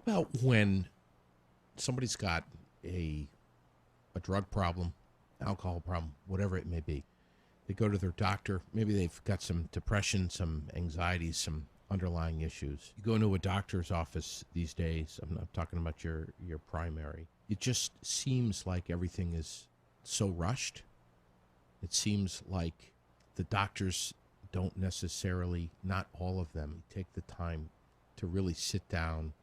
about when somebody's got a drug problem, alcohol problem, whatever it may be? They go to their doctor. Maybe they've got some depression, some anxiety, some underlying issues. You go into a doctor's office these days. I'm not talking about your primary. It just seems like everything is so rushed. It seems like the doctors don't necessarily, not all of them, take the time to really sit down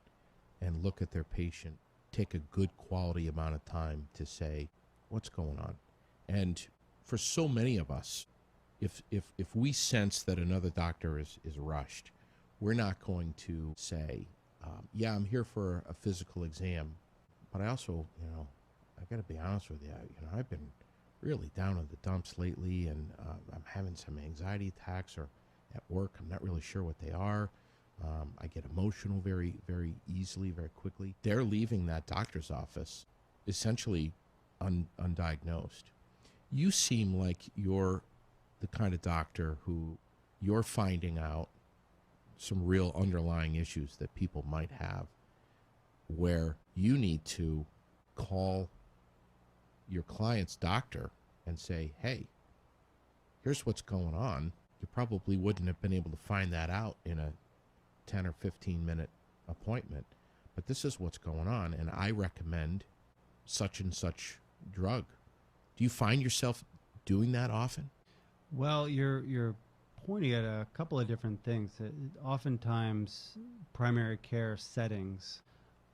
and look at their patient, take a good quality amount of time to say, what's going on? And for so many of us, if we sense that another doctor is rushed, we're not going to say, yeah, I'm here for a physical exam, but I also, I got to be honest with you, I've been really down in the dumps lately, and I'm having some anxiety attacks, or at work, I'm not really sure what they are. I get emotional very, very easily, very quickly. They're leaving that doctor's office essentially undiagnosed. You seem like you're the kind of doctor who you're finding out some real underlying issues that people might have, where you need to call your client's doctor and say, hey, here's what's going on. You probably wouldn't have been able to find that out in a 10 or 15 minute appointment, but this is what's going on, and I recommend such and such drug. Do you find yourself doing that often? Well, you're pointing at a couple of different things. Oftentimes, primary care settings,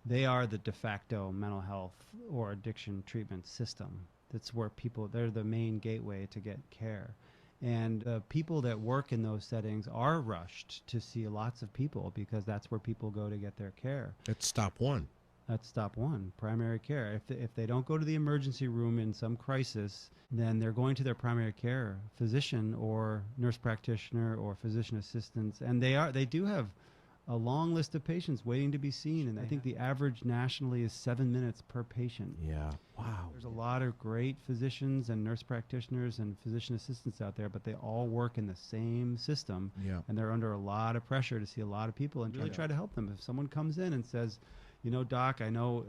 they are the de facto mental health or addiction treatment system. That's where they're the main gateway to get care. And people that work in those settings are rushed to see lots of people because that's where people go to get their care. That's stop one. That's stop one, primary care. If they don't go to the emergency room in some crisis, then they're going to their primary care physician or nurse practitioner or physician assistants. And they do have a long list of patients waiting to be seen. And I think the average nationally is 7 minutes per patient. Yeah. Wow. There's a lot of great physicians and nurse practitioners and physician assistants out there, but they all work in the same system. Yeah. And they're under a lot of pressure to see a lot of people and really try to help them. If someone comes in and says, Doc, I know,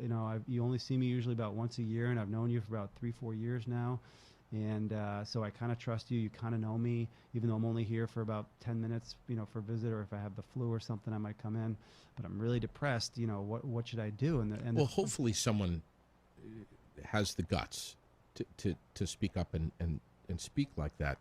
you only see me usually about once a year, and I've known you for about 3-4 years now. And so I kind of trust you. You kind of know me, even though I'm only here for about 10 minutes, for a visit, or if I have the flu or something, I might come in. But I'm really depressed. What should I do? And hopefully someone has the guts to speak up and speak like that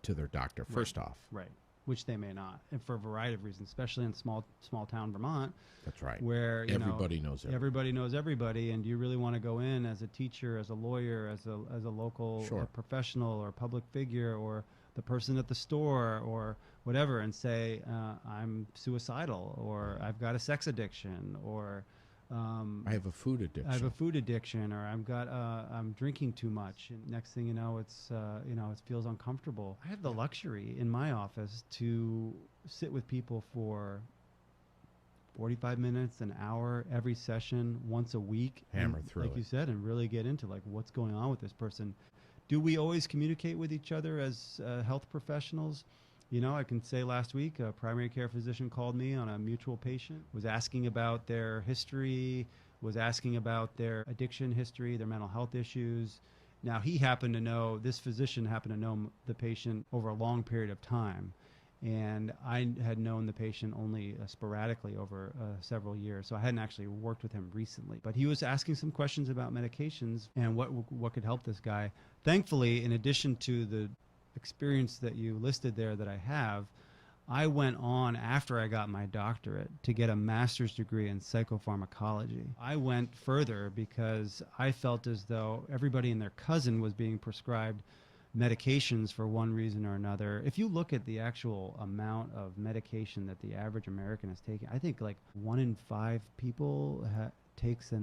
to their doctor, first off. Right. Which they may not, and for a variety of reasons, especially in small town Vermont. That's right. Where everybody knows everybody. Everybody knows everybody, and you really want to go in as a teacher, as a lawyer, as a local professional or public figure, or the person at the store or whatever, and say, I'm suicidal, or I've got a sex addiction, or I have a food addiction. Or I'm drinking too much. And next thing you know, it feels uncomfortable. I have the luxury in my office to sit with people for 45 minutes, an hour, every session, once a week. Hammer through like you said, and really get into what's going on with this person. Do we always communicate with each other as health professionals? I can say last week, a primary care physician called me on a mutual patient, was asking about their history, was asking about their addiction history, their mental health issues. Now, this physician happened to know the patient over a long period of time. And I had known the patient only sporadically over several years, so I hadn't actually worked with him recently. But he was asking some questions about medications and what could help this guy. Thankfully, in addition to the experience that you listed there that I have, I went on after I got my doctorate to get a master's degree in psychopharmacology. I went further because I felt as though everybody and their cousin was being prescribed medications for one reason or another. If you look at the actual amount of medication that the average American is taking, I think 1 in 5 people takes a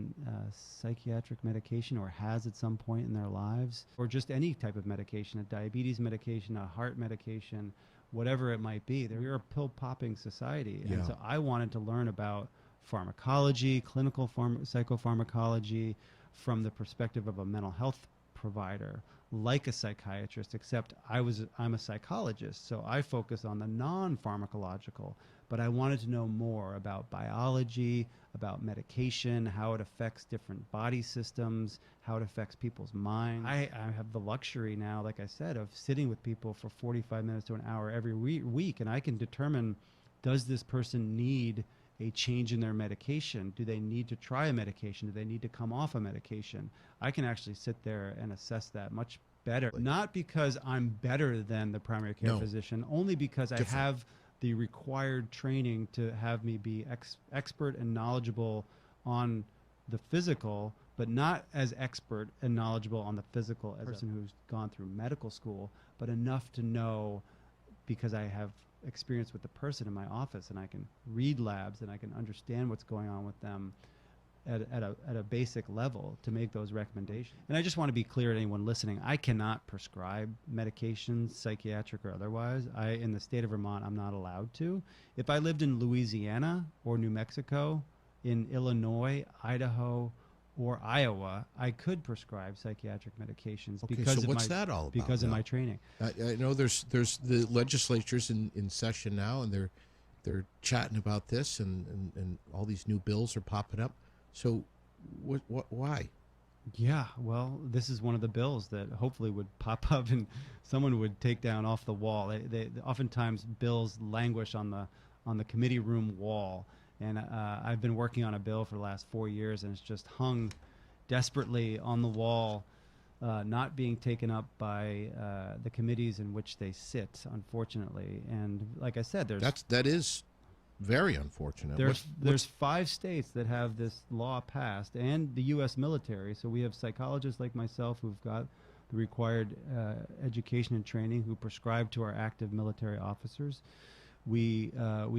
psychiatric medication or has at some point in their lives, or just any type of medication, a diabetes medication, a heart medication, whatever it might be. We're a pill-popping society. Yeah. And so I wanted to learn about pharmacology, clinical psychopharmacology from the perspective of a mental health provider, like a psychiatrist, except I'm a psychologist, so I focus on the non-pharmacological. But I wanted to know more about biology, about medication, how it affects different body systems, how it affects people's mind. I have the luxury now, like I said, of sitting with people for 45 minutes to an hour every week, and I can determine, does this person need a change in their medication? Do they need to try a medication? Do they need to come off a medication? I can actually sit there and assess that much better. Not because I'm better than the primary care physician, only because I have the required training to have me be expert and knowledgeable on the physical, but not as expert and knowledgeable on the physical as a person who's gone through medical school, but enough to know, because I have experience with the person in my office, and I can read labs and I can understand what's going on with them at a basic level to make those recommendations. And I just want to be clear to anyone listening, I cannot prescribe medications, psychiatric or otherwise. In the state of Vermont, I'm not allowed to. If I lived in Louisiana or New Mexico, in Illinois, Idaho, or Iowa, I could prescribe psychiatric medications because so what's that all about? Because of my training. I know there's the legislature's in session now, and they're chatting about this, and all these new bills are popping up. So, why? Yeah, well, this is one of the bills that hopefully would pop up and someone would take down off the wall. They oftentimes bills languish on the committee room wall, and I've been working on a bill for the last 4 years, and it's just hung desperately on the wall, not being taken up by the committees in which they sit, unfortunately. And like I said, that is very unfortunate. There's 5 states that have this law passed, and the U.S. military. So we have psychologists like myself who've got the required education and training, who prescribe to our active military officers. We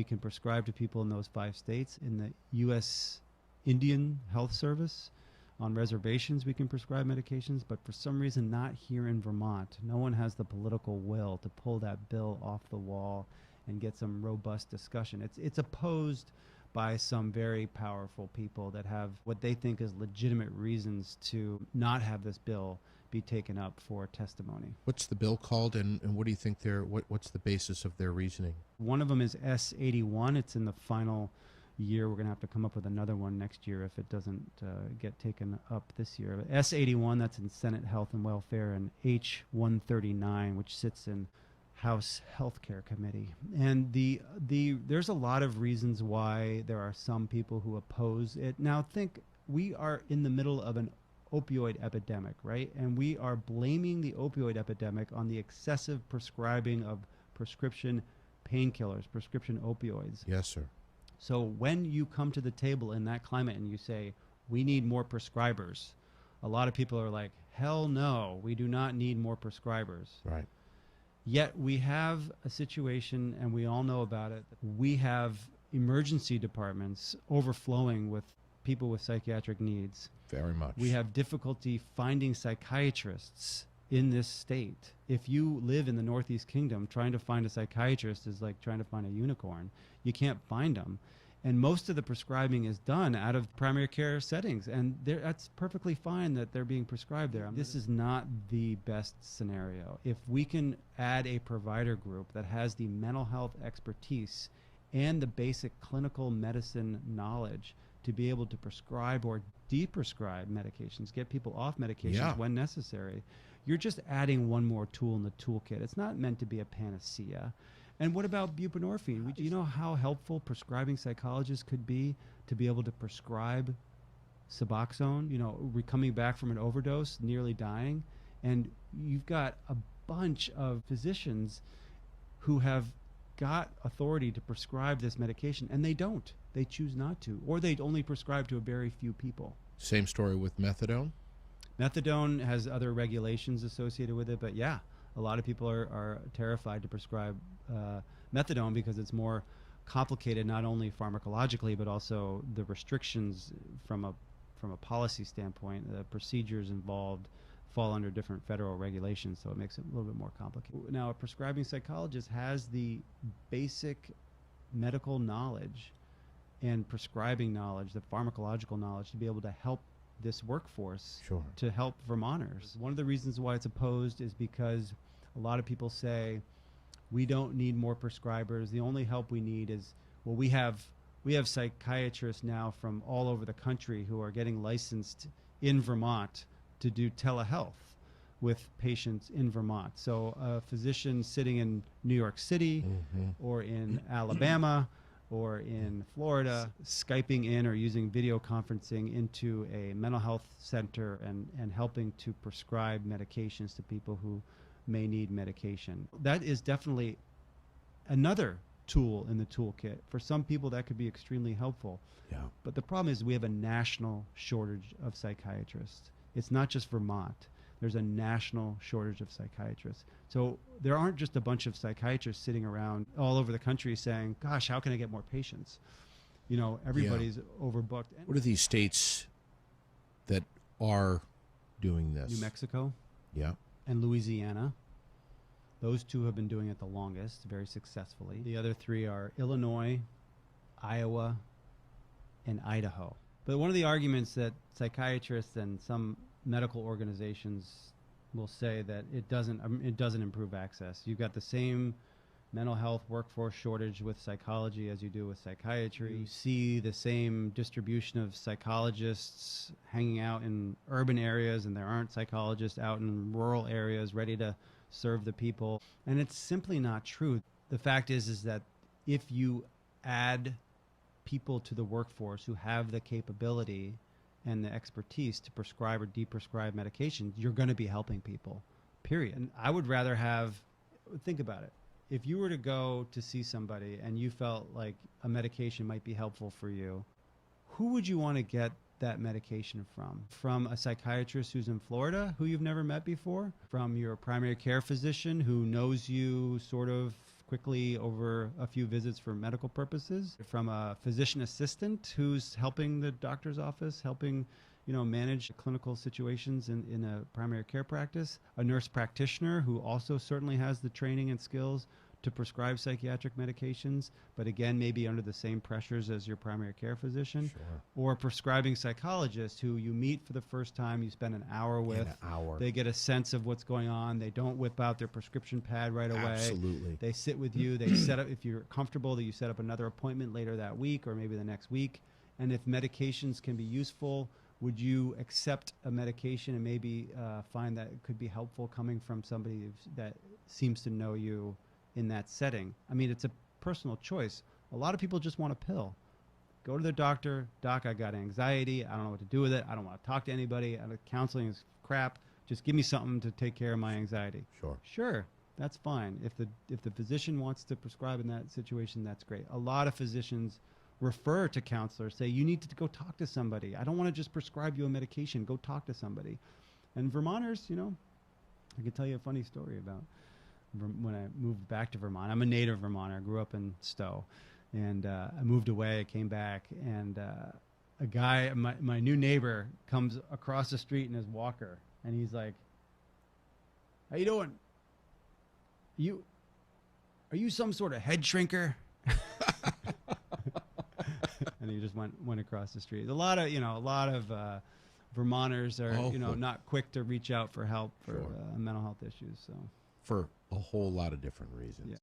can prescribe to people in those 5 states. In the U.S. Indian Health Service, on reservations, we can prescribe medications, but for some reason not here in Vermont. No one has the political will to pull that bill off the wall and get some robust discussion. It's opposed by some very powerful people that have what they think is legitimate reasons to not have this bill be taken up for testimony. What's the bill called, and what do you think what's the basis of their reasoning? One of them is S81. It's in the final year. We're going to have to come up with another one next year if it doesn't get taken up this year. But S81, that's in Senate Health and Welfare, and H139, which sits in House Healthcare Committee. And there's a lot of reasons why there are some people who oppose it. Now think, we are in the middle of an opioid epidemic, right? And we are blaming the opioid epidemic on the excessive prescribing of prescription painkillers, prescription opioids. Yes, sir. So when you come to the table in that climate and you say, we need more prescribers, a lot of people are like, hell no, we do not need more prescribers. Right. Yet we have a situation, and we all know about it. We have emergency departments overflowing with people with psychiatric needs. Very much. We have difficulty finding psychiatrists in this state. If you live in the Northeast Kingdom, trying to find a psychiatrist is like trying to find a unicorn. You can't find them. And most of the prescribing is done out of primary care settings, and that's perfectly fine that they're being prescribed there. This is not the best scenario. If we can add a provider group that has the mental health expertise and the basic clinical medicine knowledge to be able to prescribe or de-prescribe medications, get people off medications when necessary, you're just adding one more tool in the toolkit. It's not meant to be a panacea. And what about buprenorphine? Do you know how helpful prescribing psychologists could be to be able to prescribe Suboxone? You know, coming back from an overdose, nearly dying, and you've got a bunch of physicians who have got authority to prescribe this medication, and they don't. They choose not to, or they only prescribe to a very few people. Same story with methadone? Methadone has other regulations associated with it, but yeah, a lot of people are terrified to prescribe methadone because it's more complicated, not only pharmacologically, but also the restrictions from a policy standpoint. The procedures involved fall under different federal regulations, so it makes it a little bit more complicated. Now, a prescribing psychologist has the basic medical knowledge and prescribing knowledge, the pharmacological knowledge, to be able to help this workforce Sure. to help Vermonters. One of the reasons why it's opposed is because a lot of people say we don't need more prescribers. The only help we need is, well, we have psychiatrists now from all over the country who are getting licensed in Vermont to do telehealth with patients in Vermont. So a physician sitting in New York City or in Alabama or in Florida, Skyping in or using video conferencing into a mental health center and helping to prescribe medications to people who may need medication. That is definitely another tool in the toolkit. For some people, that could be extremely helpful. Yeah. But the problem is we have a national shortage of psychiatrists. It's not just Vermont. There's a national shortage of psychiatrists. So there aren't just a bunch of psychiatrists sitting around all over the country saying, gosh, how can I get more patients? You know, everybody's overbooked. What are these states that are doing this? New Mexico Yeah. and Louisiana. Those two have been doing it the longest, very successfully. The other three are Illinois, Iowa, and Idaho. But one of the arguments that psychiatrists and some medical organizations will say that it doesn't improve access. You've got the same mental health workforce shortage with psychology as you do with psychiatry. You see the same distribution of psychologists hanging out in urban areas, and there aren't psychologists out in rural areas ready to serve the people. And it's simply not true. The fact is that if you add people to the workforce who have the capability and the expertise to prescribe or de-prescribe medications, you're going to be helping people, period. And I would rather think about it. If you were to go to see somebody and you felt like a medication might be helpful for you, who would you want to get that medication from? From a psychiatrist who's in Florida who you've never met before? From your primary care physician who knows you sort of quickly over a few visits for medical purposes? From a physician assistant who's helping the doctor's office, helping manage clinical situations in a primary care practice? A nurse practitioner who also certainly has the training and skills to prescribe psychiatric medications, but again, maybe under the same pressures as your primary care physician? Sure. Or a prescribing psychologist who you meet for the first time, you spend an hour with. An hour. They get a sense of what's going on. They don't whip out their prescription pad right away. Absolutely. They sit with you. They set up, if you're comfortable, that you set up another appointment later that week or maybe the next week. And if medications can be useful, would you accept a medication and maybe find that it could be helpful coming from somebody that seems to know you in that setting? I mean, it's a personal choice. A lot of people just want a pill. Go to their doctor. Doc, I got anxiety. I don't know what to do with it. I don't want to talk to anybody. Counseling is crap. Just give me something to take care of my anxiety. Sure, that's fine. If the physician wants to prescribe in that situation, that's great. A lot of physicians refer to counselors, say, you need to go talk to somebody. I don't want to just prescribe you a medication. Go talk to somebody. And Vermonters, I can tell you a funny story about when I moved back to Vermont. I'm a native Vermonter. I grew up in Stowe. And I moved away. I came back. And a guy, my new neighbor, comes across the street in his walker. And he's like, how you doing? Are you some sort of head shrinker? And he just went across the street. A lot of Vermonters are not quick to reach out for help for mental health issues. So for a whole lot of different reasons. Yeah.